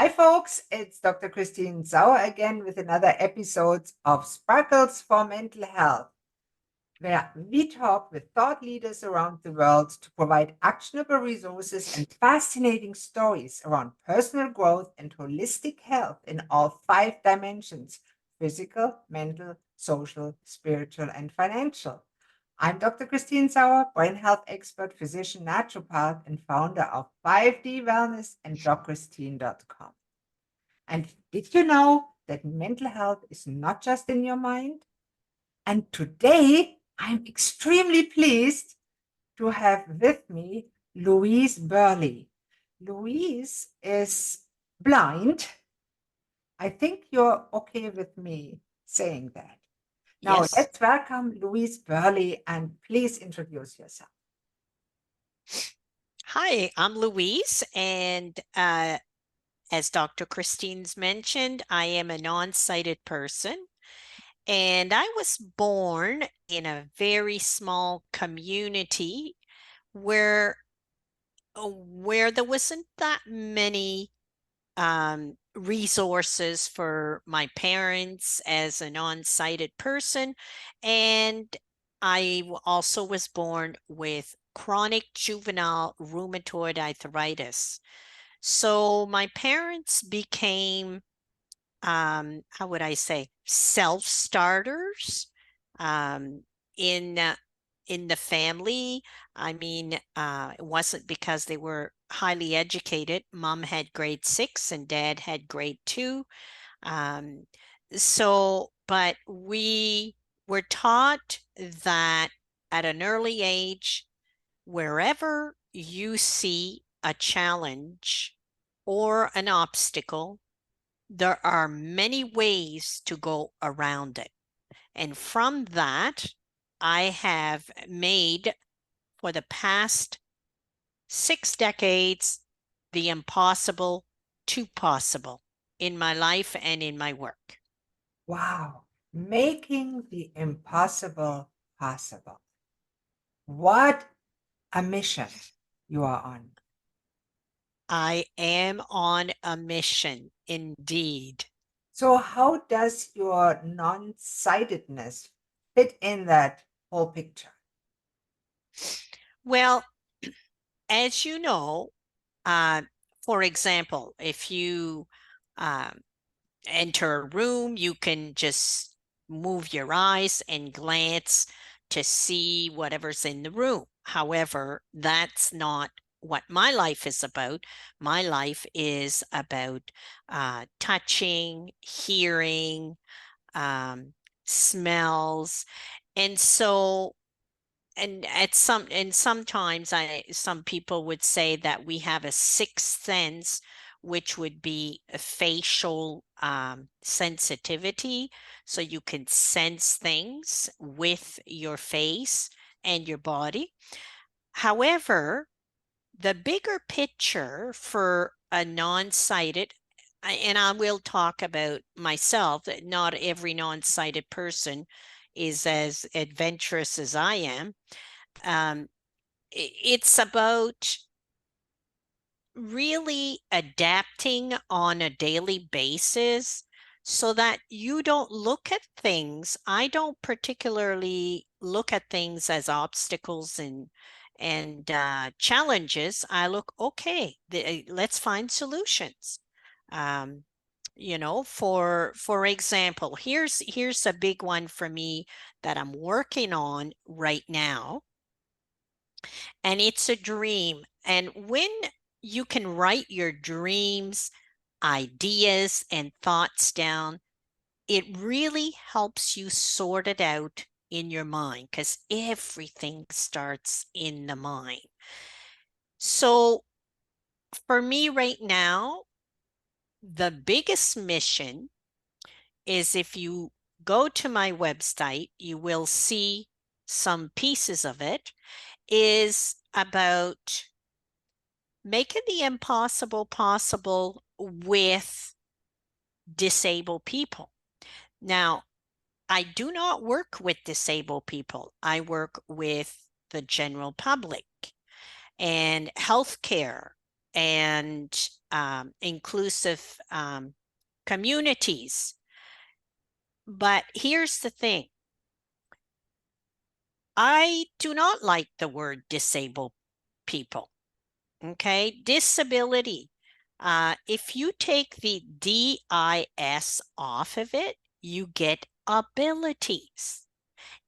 Hi, folks. It's Dr. Christine Sauer again with another episode of Sparkles for Mental Health, where we talk with thought leaders around the world to provide actionable resources and fascinating stories around personal growth and holistic health in all 5 dimensions: physical, mental, social, spiritual, and financial. I'm Dr. Christine Sauer, brain health expert, physician, naturopath, and founder of 5D Wellness and DocChristine.com. And did you know that mental health is not just in your mind? And today, I'm extremely pleased to have with me Louise Burley. Louise is blind. I think you're okay with me saying that. Now, Yes. let's welcome Louise Burley and please introduce yourself. Hi, I'm Louise, and as Dr. Christine's mentioned, I am a non-sighted person, and I was born in a very small community where there wasn't that many resources for my parents as a non-sighted person, and also was born with chronic juvenile rheumatoid arthritis. So my parents became, how would I say, self-starters um, in uh, in the family. I mean, it wasn't because they were highly educated. Mom had grade 6 and dad had grade 2. Um, but we were taught that at an early age, wherever you see a challenge or an obstacle, there are many ways to go around it. And from that, I have made for the past 6 decades the impossible to possible in my life and in my work. Wow, making the impossible possible. What a mission you are on. I am on a mission indeed. So, how does your non sightedness fit in that whole picture? Well, as you know, uh, for example, if you um, enter a room, you can just move your eyes and glance to see whatever's in the room. However, that's not what my life is about. My life is about touching, hearing, um, smells. And so and sometimes some people would say that we have a sixth sense, which would be a facial sensitivity, so you can sense things with your face and your body. However, the bigger picture for a non-sighted, and I will talk about myself, that not every non-sighted person is as adventurous as I am. um, it's about really adapting on a daily basis so that you don't look at things. I don't particularly look at things as obstacles and challenges. I look, okay, let's find solutions. Um, for example, here's a big one for me that I'm working on right now, and it's a dream. And when you can write your dreams, ideas, and thoughts down, it really helps you sort it out in your mind, because everything starts in the mind. So for me right now, the biggest mission is, if you go to my website, you will see some pieces of it, is about making the impossible possible with disabled people. Now, I do not work with disabled people. I work with the general public and healthcare and inclusive communities. But here's the thing. I do not like the word disabled people. Okay, disability. If you take the DIS off of it, you get abilities.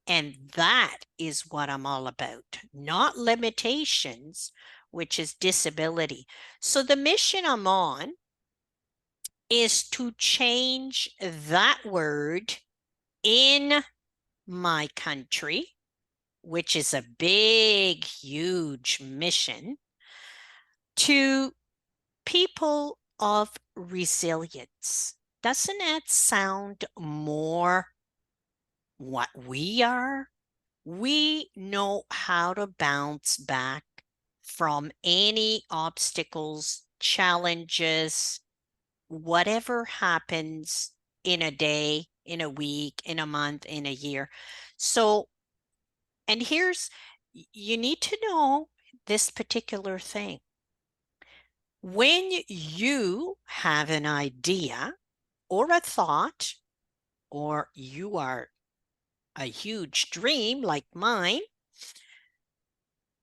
And that is what I'm all about, not limitations, which is disability. So the mission I'm on is to change that word in my country, which is a big, huge mission, to people of resilience. Doesn't that sound more what we are? We know how to bounce back from any obstacles, challenges, whatever happens in a day, in a week, in a month, in a year. So, and you need to know this particular thing. When you have an idea or a thought, or you are a huge dream like mine,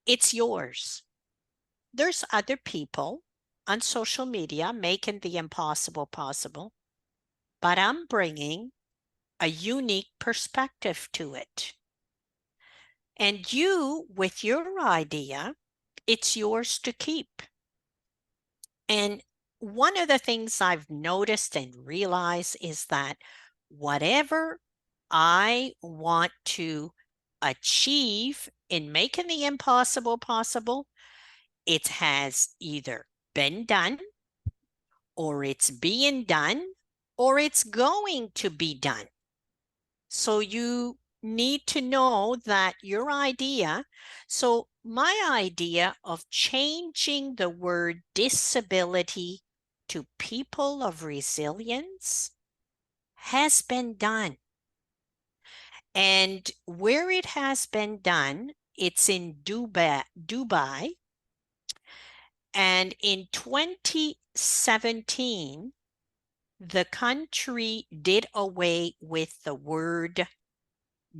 it's yours. There's other people on social media making the impossible possible, but I'm bringing a unique perspective to it. And you, with your idea, it's yours to keep. And one of the things I've noticed and realized is that whatever I want to achieve in making the impossible possible, it has either been done, or it's being done, or it's going to be done. So you need to know that your idea, so my idea of changing the word disability to people of resilience has been done. And where it has been done, it's in Dubai. And in 2017, the country did away with the word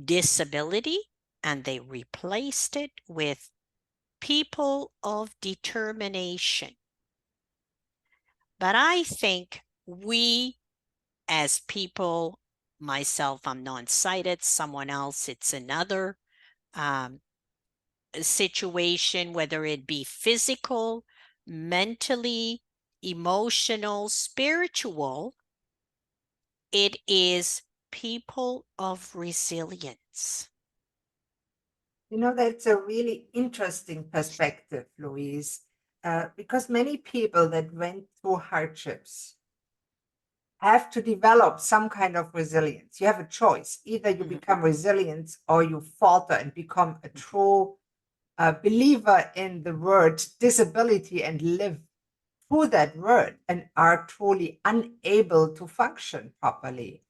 disability and they replaced it with people of determination. But I think we as people, myself, I'm non-sighted, someone else, it's another situation, whether it be physical, mentally, emotional, spiritual, it is people of resilience. You know, that's a really interesting perspective, Louise, because many people that went through hardships have to develop some kind of resilience. You have a choice. Either you become resilient or you falter and become a true believer in the word disability and live through that word and are truly unable to function properly.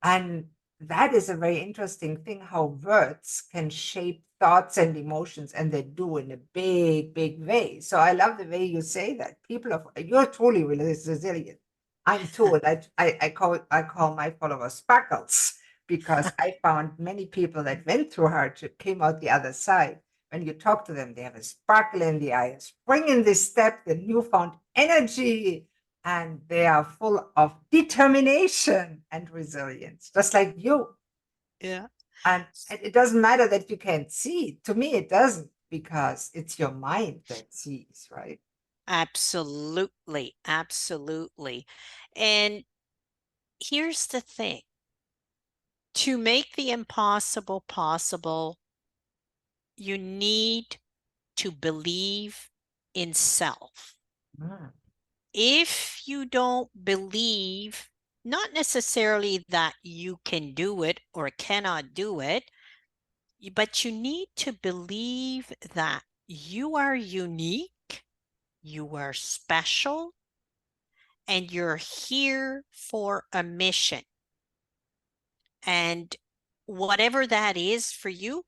And that is a very interesting thing, how words can shape thoughts and emotions, and they do in a big, big way. So I love the way you say that. You're truly resilient. I'm too. I call my followers sparkles because I found many people that went through hardship came out the other side. When you talk to them, they have a sparkle in the eye, a spring in the step, the newfound energy, and they are full of determination and resilience, just like you. Yeah. And it doesn't matter that you can't see. To me, it doesn't, because it's your mind that sees, right? Absolutely. Absolutely. And here's the thing. To make the impossible possible, you need to believe in self. Mm. If you don't believe, not necessarily that you can do it or cannot do it, but you need to believe that you are unique, you are special, and you're here for a mission. And whatever that is for you,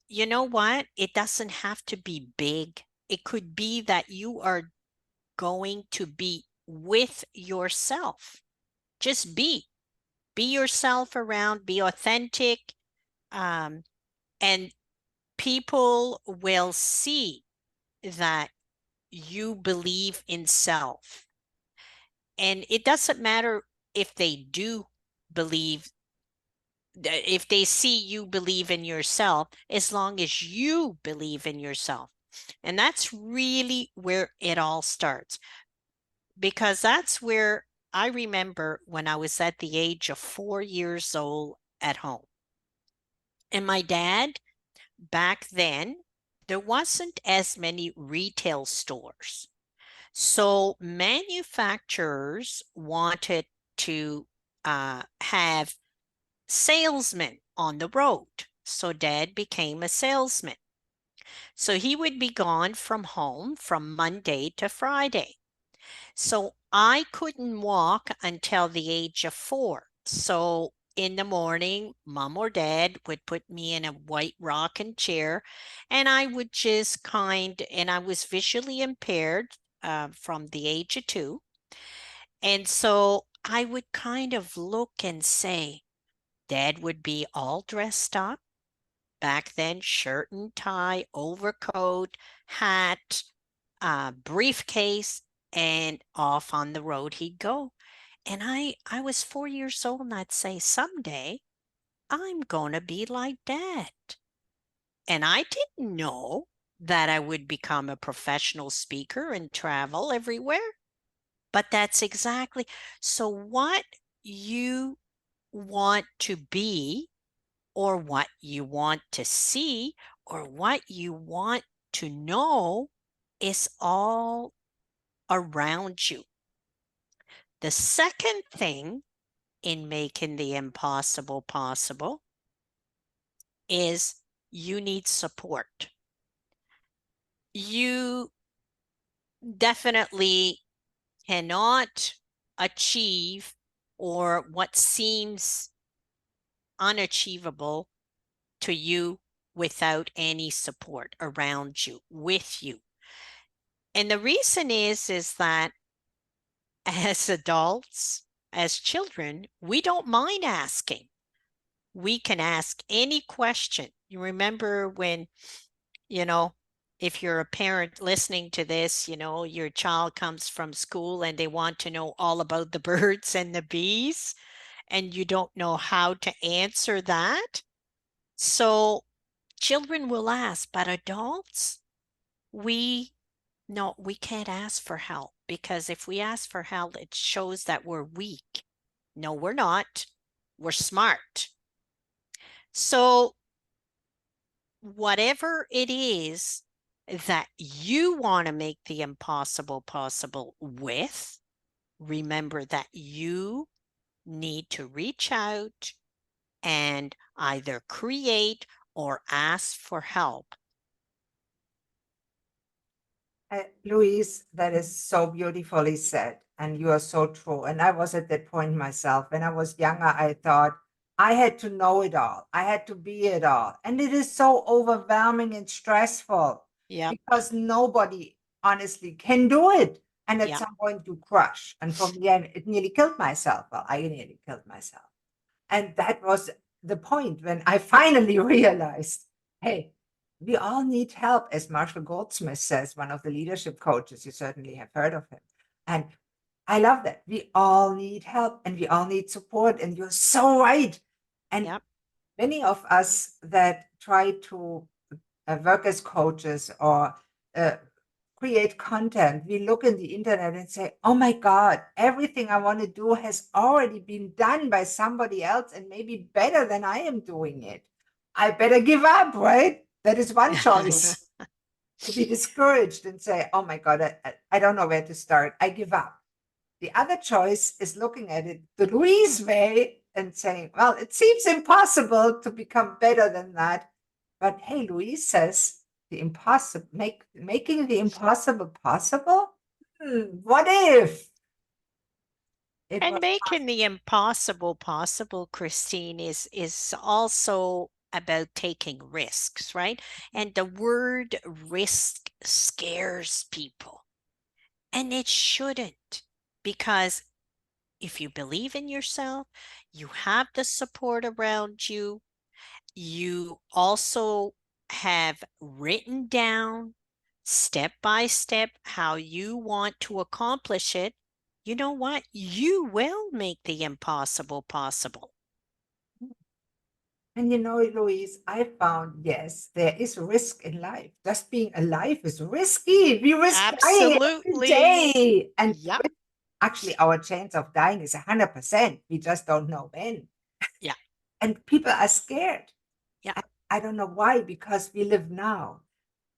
you know what? It doesn't have to be big. It could be that you are going to be with yourself. Just be yourself around, be authentic, and people will see that you believe in self. And it doesn't matter if they do believe, if they see you believe in yourself, as long as you believe in yourself. And that's really where it all starts, because that's where I remember when I was at the age of 4 years old at home. And my dad, back then, there wasn't as many retail stores. So manufacturers wanted to have salesmen on the road. So dad became a salesman. So he would be gone from home from Monday to Friday. So I couldn't walk until the age of 4. So in the morning, mom or dad would put me in a white rocking chair, and I would just and I was visually impaired from the age of 2. And so I would kind of look and say, dad would be all dressed up. Back then, shirt and tie, overcoat, hat, briefcase, and off on the road he'd go. And I was 4 years old, and I'd say, someday I'm going to be like dad. And I didn't know that I would become a professional speaker and travel everywhere. But that's exactly so what you want to be, or what you want to see, or what you want to know is all around you. The second thing in making the impossible possible is you need support. You definitely cannot achieve or what seems unachievable to you without any support around you, with you. And the reason is that as adults, as children, we don't mind asking. We can ask any question. You remember when, you know, if you're a parent listening to this, your child comes from school and they want to know all about the birds and the bees, and you don't know how to answer that. So children will ask, but adults, we no, we can't ask for help, because if we ask for help, it shows that we're weak. No, we're not. We're smart. So whatever it is that you want to make the impossible possible with, remember that you need to reach out and either create or ask for help. Louise, that is so beautifully said. And you are so true. And I was at that point myself. When I was younger, I thought I had to know it all. I had to be it all. And it is so overwhelming and stressful Yep. because nobody honestly can do it. And at Yep. some point you crush. And for me, it nearly killed myself. Well, I nearly killed myself. And that was the point when I finally realized, hey, we all need help, as Marshall Goldsmith says, one of the leadership coaches. You certainly have heard of him. And I love that. We all need help and we all need support. And you're so right. And Yep. many of us that try to work as coaches or create content, we look in the internet and say, oh my God, everything I want to do has already been done by somebody else and maybe better than I am doing it. I better give up, right? That is one choice. To be discouraged and say, oh my God, I don't know where to start. I give up. The other choice is looking at it the Louise way and saying, well, it seems impossible to become better than that. But hey, Louise says the impossible, making the impossible possible. What if it And was making the impossible possible, Christine, is also about taking risks, right? And the word risk scares people. And it shouldn't, because if you believe in yourself, you have the support around you. You also have written down step by step how you want to accomplish it. You know what? You will make the impossible possible. And Louise, I found, yes, there is risk in life. Just being alive is risky. We risk dying every Absolutely. day. And Yep. actually, our chance of dying is 100%. We just don't know when. Yeah. And people are scared. Yeah. I don't know why, because we live now.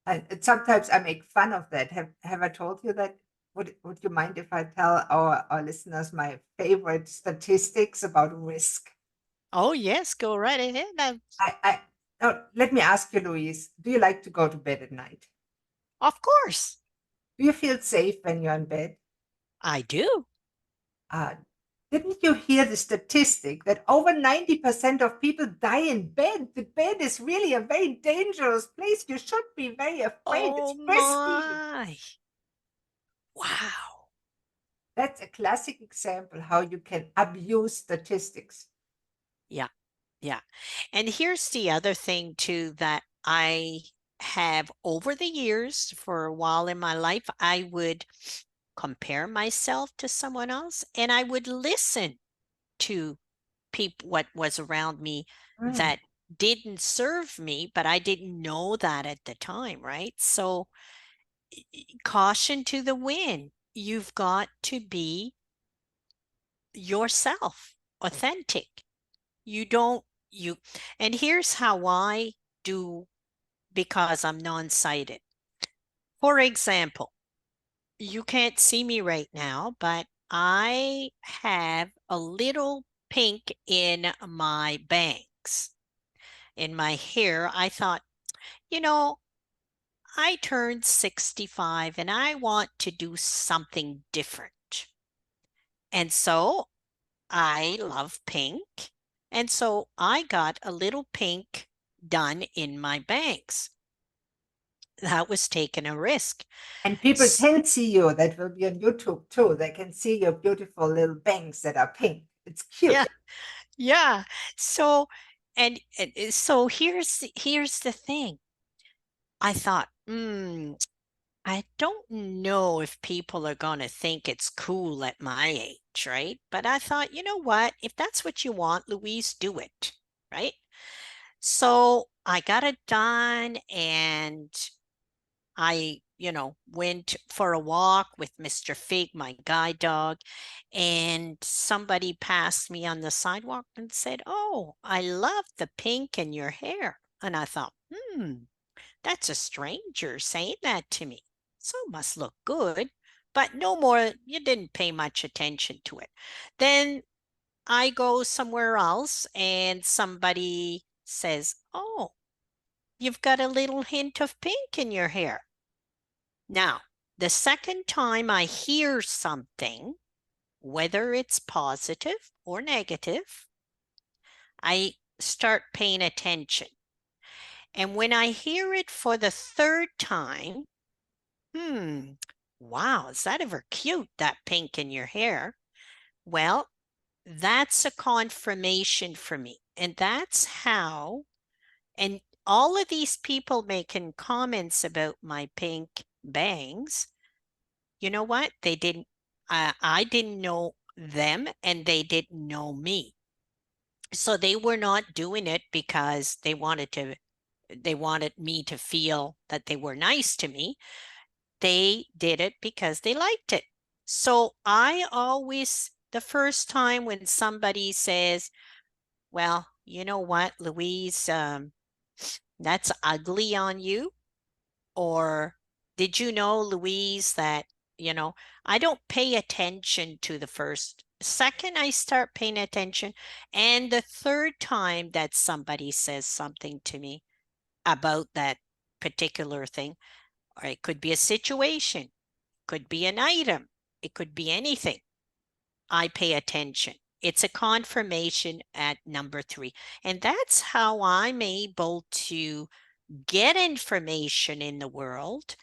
And sometimes I make fun of that. Have I told you that? Would you mind if I tell our listeners my favorite statistics about risk? Oh, yes. Go right ahead. I oh, let me ask you, Louise, do you like to go to bed at night? Of course, Do you feel safe when you're in bed? I do. Uh, didn't you hear the statistic that over 90% of people die in bed? The bed is really a very dangerous place. You should be very afraid. Oh, It's risky. my. Wow. That's a classic example how you can abuse statistics. Yeah. Yeah. And here's the other thing, too, that I have over the years, for a while in my life, I would compare myself to someone else, and I would listen to people, what was around me Mm. that didn't serve me, but I didn't know that at the time, right? So, caution to the wind. You've got to be yourself, authentic. You don't, you, and here's how I do, because I'm non-sighted. For example, you can't see me right now, but I have a little pink in my bangs, in my hair. I thought, you know, I turned 65 and I want to do something different. And so I love pink. And so I got a little pink done in my bangs. That was taking a risk. And people can see you. That will be on YouTube too. They can see your beautiful little bangs that are pink. It's cute. Yeah, yeah. So, and so here's the thing. I thought, I don't know if people are going to think it's cool at my age, right? But I thought, you know what? If that's what you want, Louise, do it, right? So I got it done, and I, went for a walk with Mr. Fig, my guide dog, and somebody passed me on the sidewalk and said, "Oh, I love the pink in your hair." And I thought, that's a stranger saying that to me. So it must look good. But no more, you didn't pay much attention to it. Then I go somewhere else and somebody says, "Oh, you've got a little hint of pink in your hair." Now, the second time I hear something, whether it's positive or negative, I start paying attention. And when I hear it for the third time, wow, is that ever cute, that pink in your hair? Well, that's a confirmation for me. And that's how, and all of these people making comments about my pink bangs, you know what? They didn't, I didn't know them and they didn't know me. So they were not doing it because they wanted me to feel that they were nice to me. They did it because they liked it. So I always, the first time when somebody says, "Well, you know what, Louise, that's ugly on you," or "Did you know, Louise, that, you know," I don't pay attention to the first. Second, I start paying attention. And the third time that somebody says something to me about that particular thing, or it could be a situation, could be an item, it could be anything, I pay attention. It's a confirmation at number 3. And that's how I'm able to get information in the world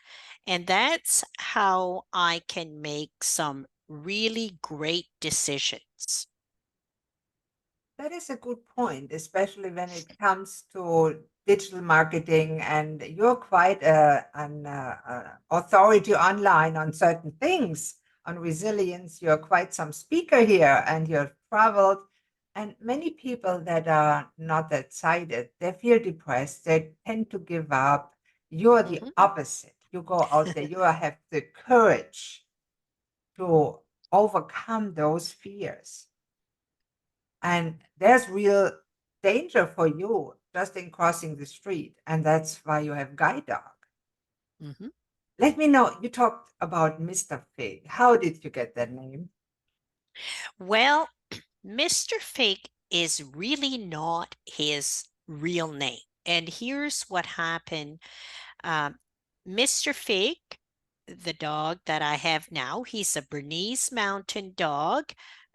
And that's how I can make some really great decisions. That is a good point, especially when it comes to digital marketing, and you're quite an authority online on certain things, on resilience. You're quite some speaker here, and you've traveled. And many people that are not that sighted, they feel depressed. They tend to give up. You're the Mhm. opposite. You go out there. You have the courage to overcome those fears. And there's real danger for you just in crossing the street. And that's why you have guide dog. Mhm. Let me know. You talked about Mr. Fig. How did you get that name? Well, Mr. Fig is really not his real name. And here's what happened. Um, Mr. Fig, the dog that I have now, he's a Bernese Mountain Dog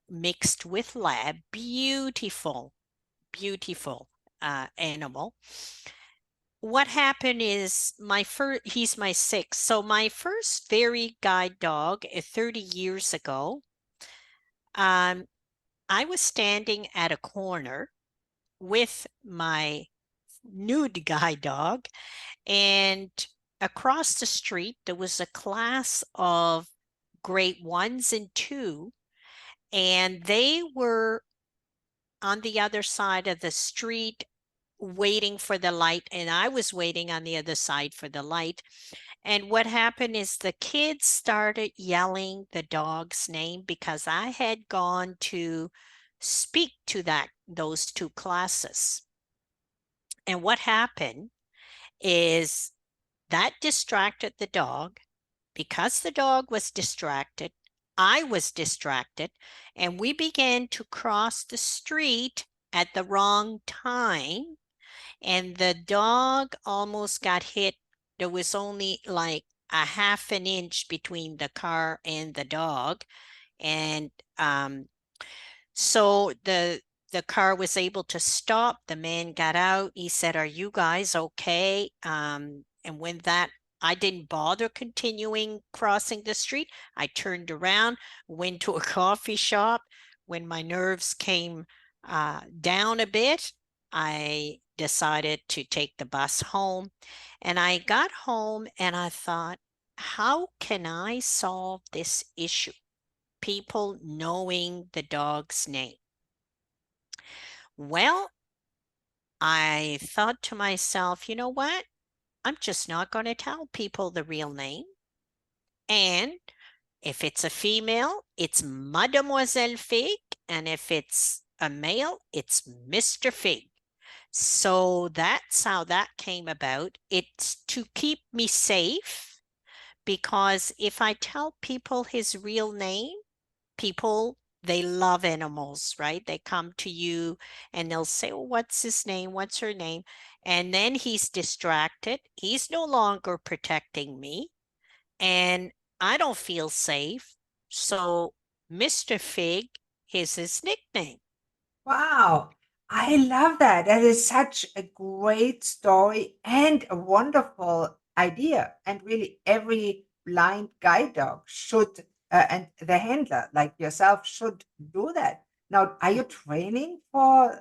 mixed with lab. Beautiful, beautiful animal. What happened is he's my sixth. So my first very guide dog 30 years ago, um, I was standing at a corner with my nude guide dog, and across the street there was a class of grade ones and two, and they were on the other side of the street waiting for the light, and I was waiting on the other side for the light. And what happened is the kids started yelling the dog's name because I had gone to speak to those two classes. And what happened is that distracted the dog. Because the dog was distracted, I was distracted, and we began to cross the street at the wrong time, and the dog almost got hit. There was only like a half an inch between the car and the dog, and so the car was able to stop. The man got out. He said, "Are you guys okay?" And when that, I didn't bother continuing crossing the street. I turned around, went to a coffee shop. When my nerves came down a bit, I decided to take the bus home. And I got home and I thought, how can I solve this issue? People knowing the dog's name. Well, I thought to myself, you know what? I'm just not going to tell people the real name. And if it's a female, it's Mademoiselle Fig. And if it's a male, it's Mr. Fig. So that's how that came about. It's to keep me safe, because if I tell people his real name, people, they love animals, right? They come to you and they'll say, "Oh, what's his name? What's her name?" And then he's distracted. He's no longer protecting me, and I don't feel safe. So Mr. Fig is his nickname. Wow. I love that. That is such a great story and a wonderful idea. And really, every blind guide dog should, and the handler like yourself should do that. Now, are you training for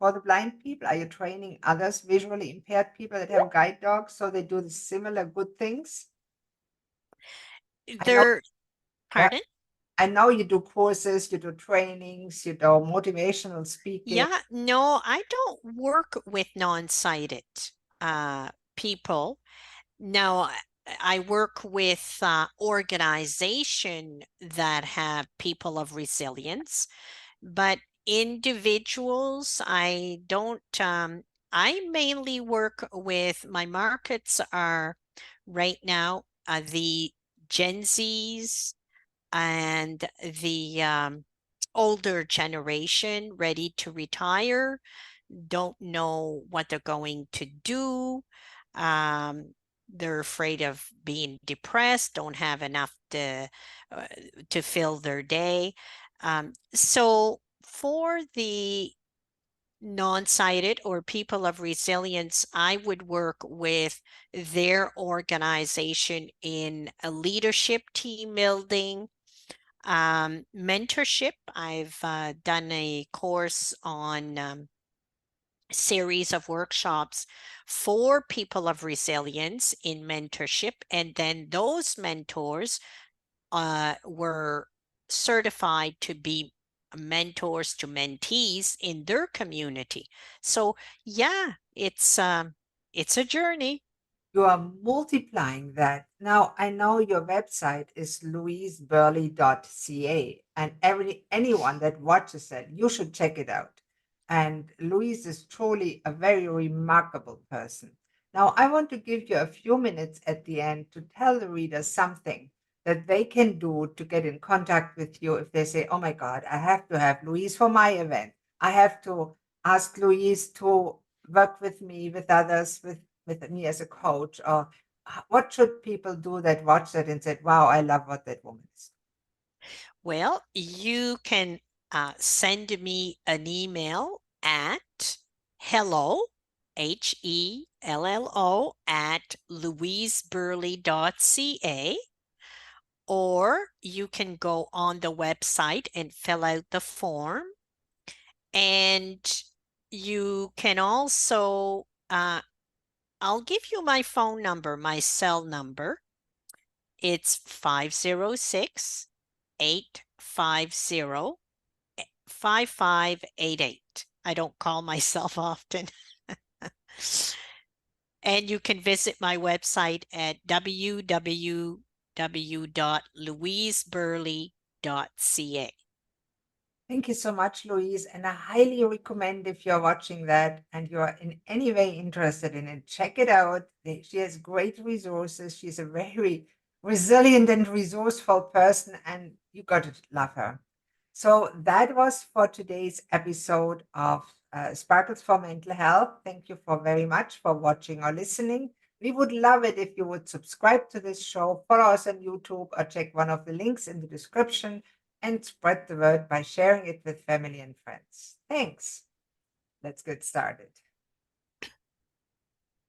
the blind people? Are you training others visually impaired people that have guide dogs so they do the similar good things? I know, They're, yeah, pardon? I know you do courses, you do trainings, you do motivational speaking. Yeah, no, I don't work with non-sighted people. No, I work with organization that have people of resilience, but individuals, I don't. I mainly work with, my markets are right now the Gen Zs and the older generation ready to retire, don't know what they're going to do. Um, they're afraid of being depressed, don't have enough to fill their day. So for the non-sighted or people of resilience, I would work with their organization in a leadership, team building, mentorship. I've done a course on series of workshops for people of resilience in mentorship, and then those mentors were certified to be mentors to mentees in their community. So yeah, it's a journey. You are multiplying that. Now, I know your website is louiseburley.ca, and anyone that watches it, you should check it out. And Louise is truly a very remarkable person. Now, I want to give you a few minutes at the end to tell the readers something that they can do to get in contact with you if they say, oh my God, I have to have Louise for my event. I have to ask Louise to work with me, with others, with me as a coach, or what should people do that watch that and said, wow, I love what that woman is? Well, you can send me an email at hello, HELLO, at louiseburley.ca, or you can go on the website and fill out the form. And you can also, I'll give you my phone number, my cell number. It's 506 850 5588. I don't call myself often. And you can visit my website at www.louiseburley.ca. Thank you so much, Louise. And I highly recommend if you're watching that and you're in any way interested in it, check it out. She has great resources. She's a very resilient and resourceful person, and you got to love her. So that was for today's episode of Sparkles for Mental Health. Thank you for very much for watching or listening. We would love it if you would subscribe to this show, follow us on YouTube, or check one of the links in the description and spread the word by sharing it with family and friends. Thanks. Let's get started.